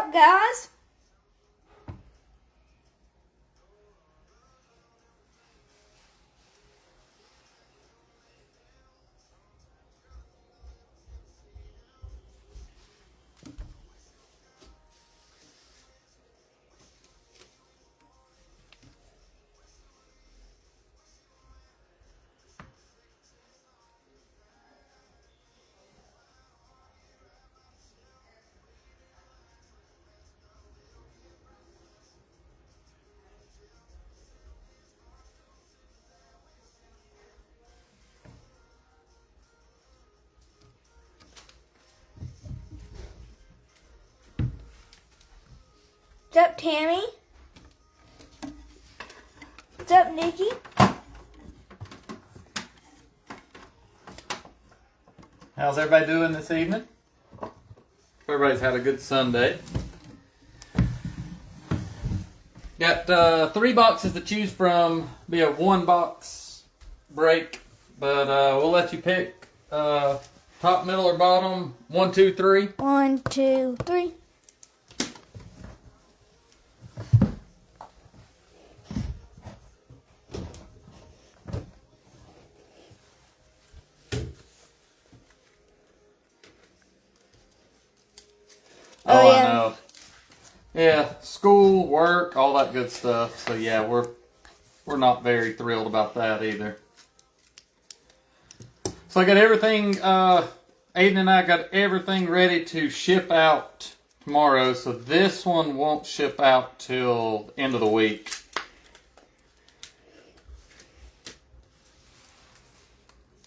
up, guys? What's up, Tammy? What's up, Nikki? How's everybody doing this evening? Everybody's had a good Sunday. Got 3 boxes to choose from. Be a 1-box break, but we'll let you pick top, middle, or bottom. 1, 2, 3. 1, 2, 3. Oh, yeah. I know. Yeah, school, work, all that good stuff. So yeah, we're not very thrilled about that either. So I got everything. Aiden and I got everything ready to ship out tomorrow. So this one won't ship out till the end of the week.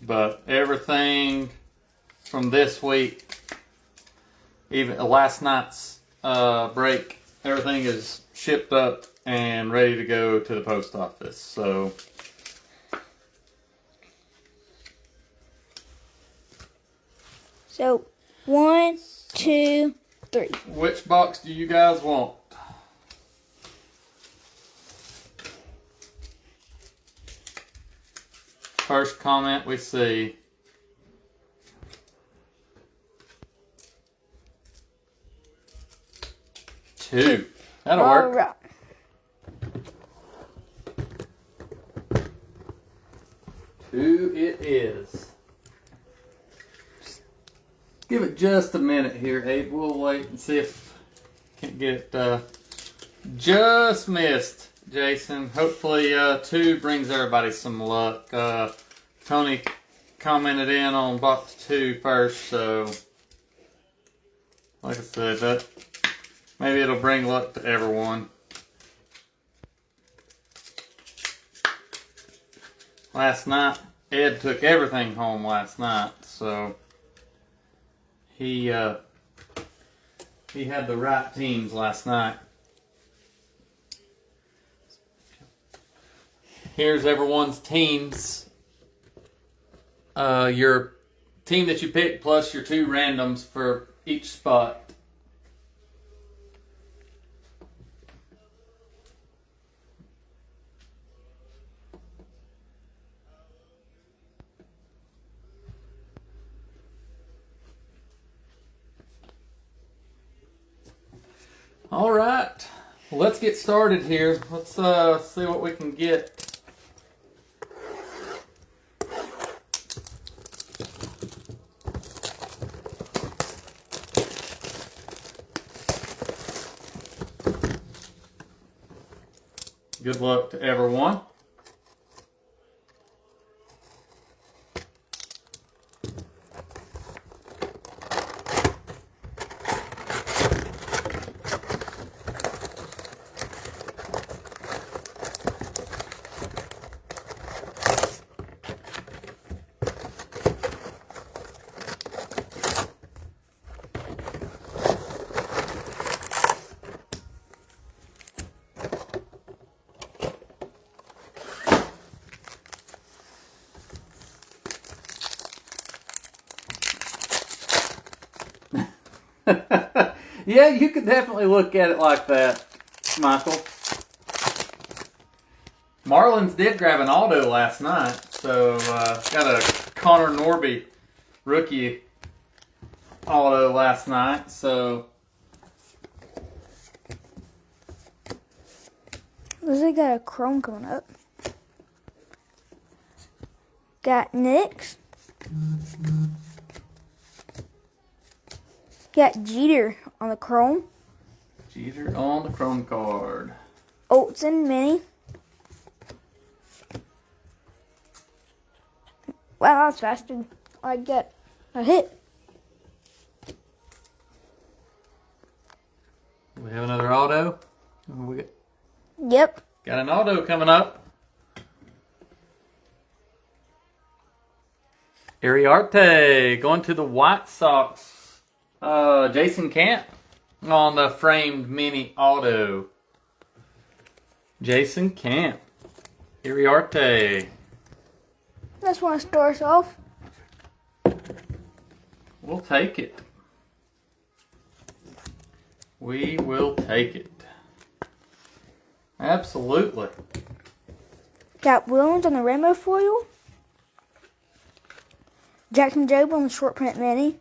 But everything from this week, even last night's break, everything is shipped up and ready to go to the post office. So So 1, 2, 3. which box do you guys want? First comment we see. Two. That'll work. All right. Two it is. Give it just a minute here, Abe. We'll wait and see if can't get just missed, Jason. Hopefully 2 brings everybody some luck. Tony commented in on box 2 first, so like I said, that maybe it'll bring luck to everyone. Last night, Ed took everything home last night, so he had the right teams last night. Here's everyone's teams. Your team that you picked plus your 2 randoms for each spot. All right, well, let's get started here. Let's see what we can get. Good luck to everyone. Yeah, you could definitely look at it like that, Michael. Marlins did grab an auto last night, so got a Connor Norby rookie auto last night, so Looks like got a chrome coming up. Got Nix. Got Ginter on the chrome. Ginter on the chrome card. Olsen mini. Wow, that was faster. I got a hit. We have another auto. Yep. Got an auto coming up. Iriarte going to the White Sox. Jason Camp on the framed mini auto. Jason Camp. Iriarte. Just want to start us off. We'll take it. We will take it. Absolutely. Got Williams on the rainbow foil. Jackson Jobe on the short print mini.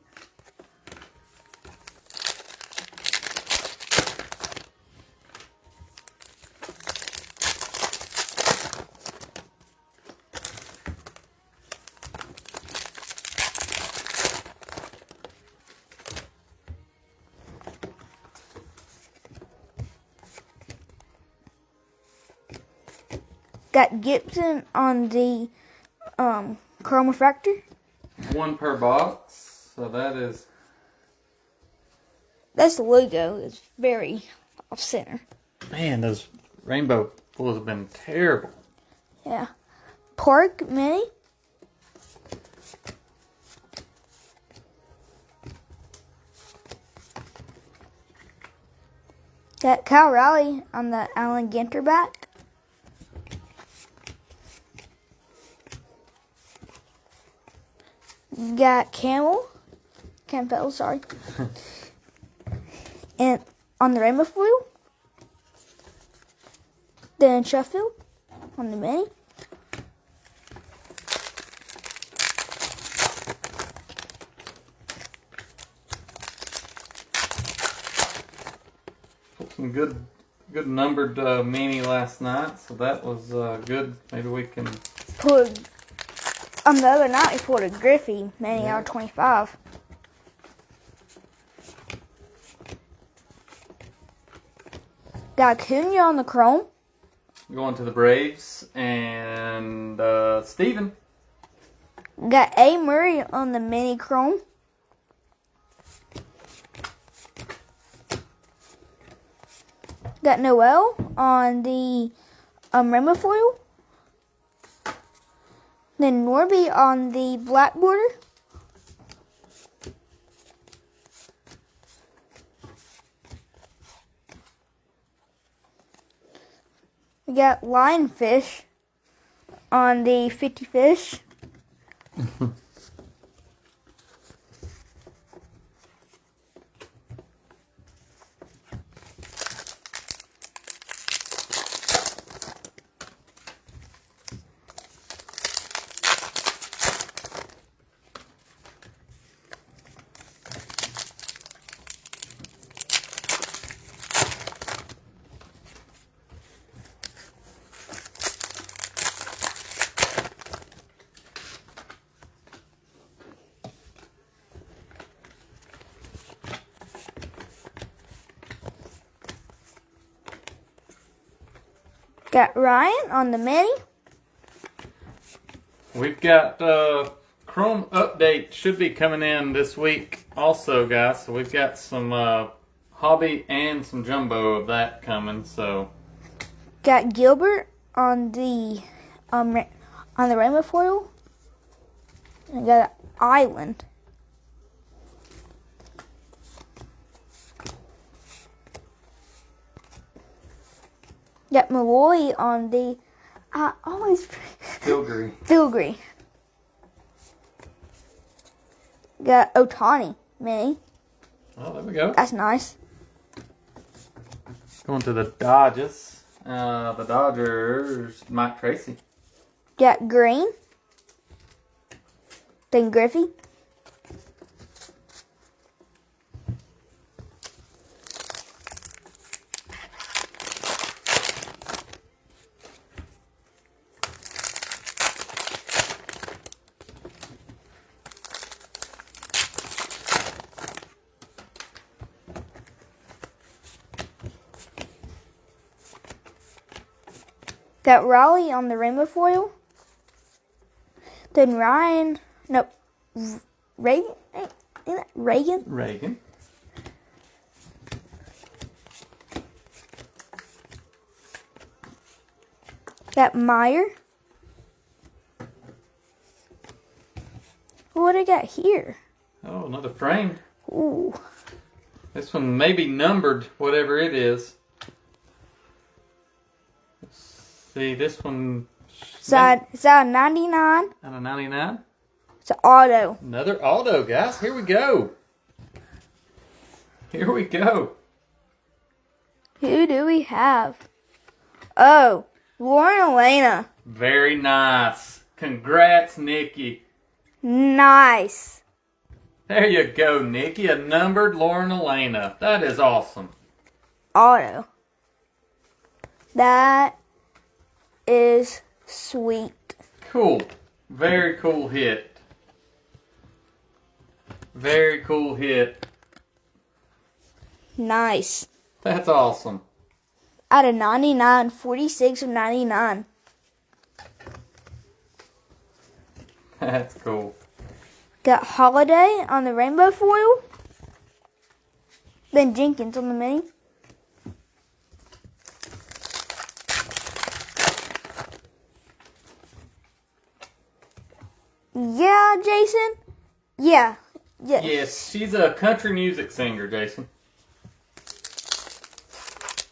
Got Gibson on the chrome refractor. One per box. So that is... That's the logo. It's very off center. Man, those rainbow pulls have been terrible. Yeah. Park mini. Got Kyle Raleigh on the Allen Ginter back. Got Campbell, sorry. And on the rainbow foil. Then Sheffield on the mini. Some good numbered mini last night, so that was good. Maybe we can On the other night, we pulled a Griffey mini out of 25. Got Cunha on the chrome. going to the Braves and Steven. Got A. Murray on the mini chrome. Got Noel on the rainbow foil. Then Norby on the black border. We got Lionfish on the 50 fish. Got Ryan on the mini. We've got Chrome update should be coming in this week also, guys. So we've got some hobby and some jumbo of that coming. So Got Gilbert on the rainbow foil. And got Island. Got Malloy on the Filgry. Got Otani mini. Oh, there we go. That's nice. Going to the Dodgers. The Dodgers, Mike Tracy. Got Green. Then Griffey. Got Raleigh on the rainbow foil. Then Reagan. Isn't it Reagan? Reagan. Got Meyer. What do I got here? Oh, another framed. Ooh. This one may be numbered, whatever it is. Let's see, this one. It's out of 99. Out of 99. It's an auto. Another auto, guys. Here we go. Here we go. Who do we have? Oh, Lauren Elena. Very nice. Congrats, Nikki. Nice. There you go, Nikki. A numbered Lauren Elena. That is awesome. Auto. That is sweet. Cool. Very cool hit. Very cool hit. Nice. That's awesome. Out of 99, 46 of 99. That's cool. Got Holiday on the rainbow foil. Then Jenkins on the mini. Yeah, Jason? Yeah. Yes. Yes, she's a country music singer, Jason.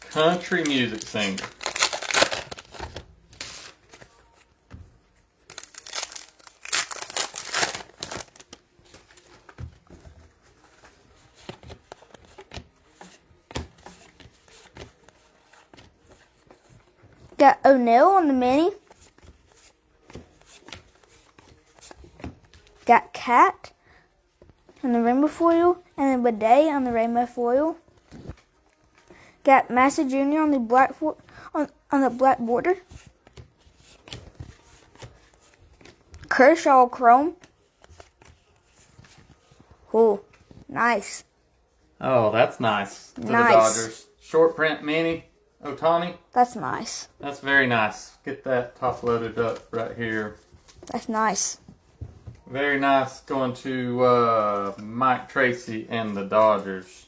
Country music singer. Got O'Neill on the mini. Got Cat on the rainbow foil. And then Bidet on the rainbow foil. Got Massa Jr. on the black on the black border. Kershaw Chrome. Oh, nice. Oh, that's nice. For Nice. the Dodgers. Short print mini. Otani. That's nice. That's very nice. Get that top loaded up right here. That's nice. Very nice. Going to Mike Tracy and the Dodgers.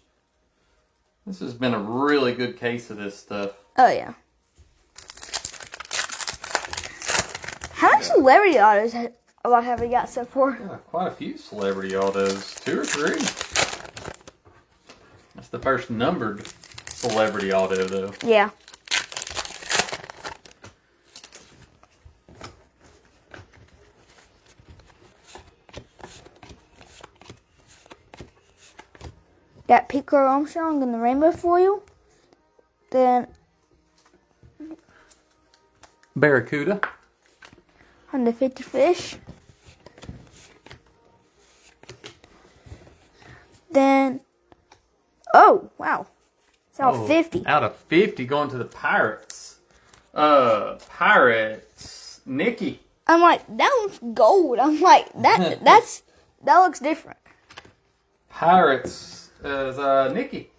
This has been a really good case of this stuff. Oh, yeah. How many celebrity autos have we got so far? Yeah, quite a few celebrity autos. 2 or 3. That's the first numbered celebrity auto, though. Yeah. Got Pico Armstrong in the rainbow foil. Then Barracuda. on the 50 fish. Then, oh, wow. It's out of 50. Out of 50 going to the Pirates. Pirates. Nikki. I'm like, that looks gold. I'm like, that looks different. Pirates is Nikki.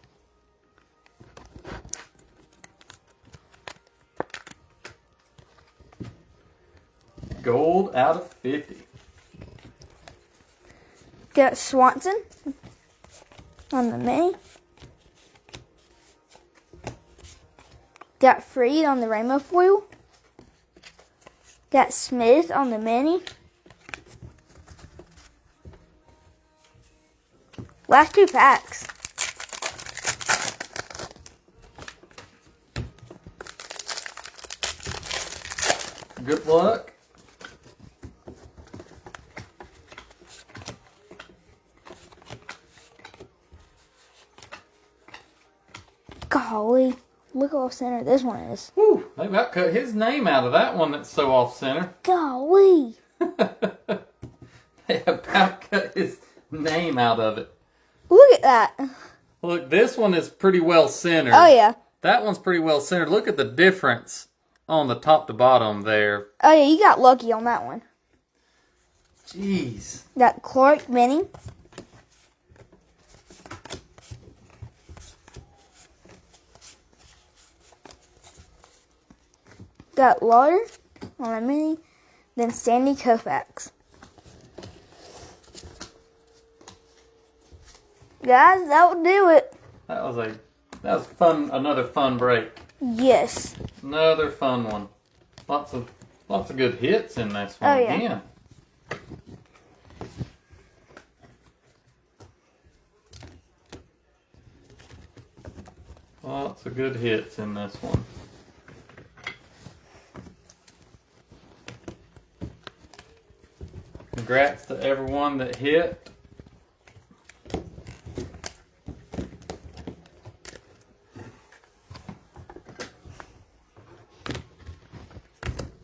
Gold out of 50. Got Swanson on the mini. Got Freed on the rainbow foil. Got Smith on the mini. Last 2 packs. Good luck. Golly, look off center this one is. Whew, they about cut his name out of that one that's so off center. Golly. They about cut his name out of it. Look at that. Look, this one is pretty well centered. Oh, yeah. That one's pretty well centered. Look at the difference on the top to bottom there. Oh, yeah, you got lucky on that one. Jeez. Got Clark mini. got Lauder on the mini, then Sandy Koufax. Guys, that will do it. That was fun. Another fun break. Yes. Another fun one. Lots of good hits in this one. Oh, yeah. Again. Lots of good hits in this one. Congrats to everyone that hit.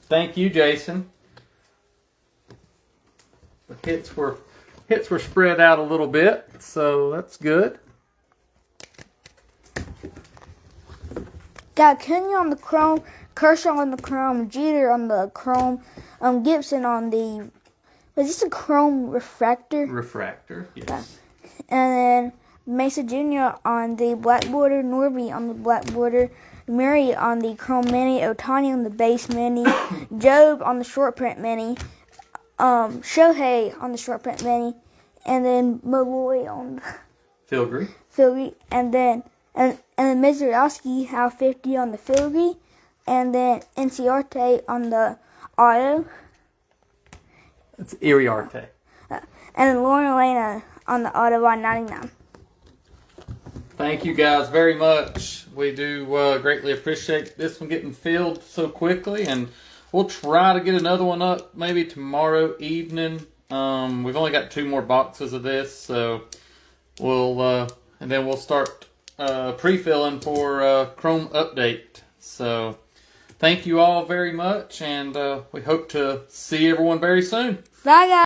Thank you, Jason. The hits were spread out a little bit, so that's good. Got Kenny on the chrome, Kershaw on the chrome, Jeter on the chrome, Gibson on the, was this a chrome refractor? Refractor, yes. And then Mesa Jr. on the black border, Norby on the black border, Murray on the chrome mini, Otani on the base mini, Job on the short print mini, Shohei on the short print mini, and then Malloy on the Filgry, and then Mizurowski have 50 on the Filgry, and then Inciarte on the auto. It's Iriarte. And then Lauren Elena on the auto by 99. Thank you guys very much. We do greatly appreciate this one getting filled so quickly, and we'll try to get another one up maybe tomorrow evening. We've only got 2 more boxes of this, so we'll and then we'll start pre-filling for Chrome Update. So thank you all very much, and we hope to see everyone very soon. Bye, guys.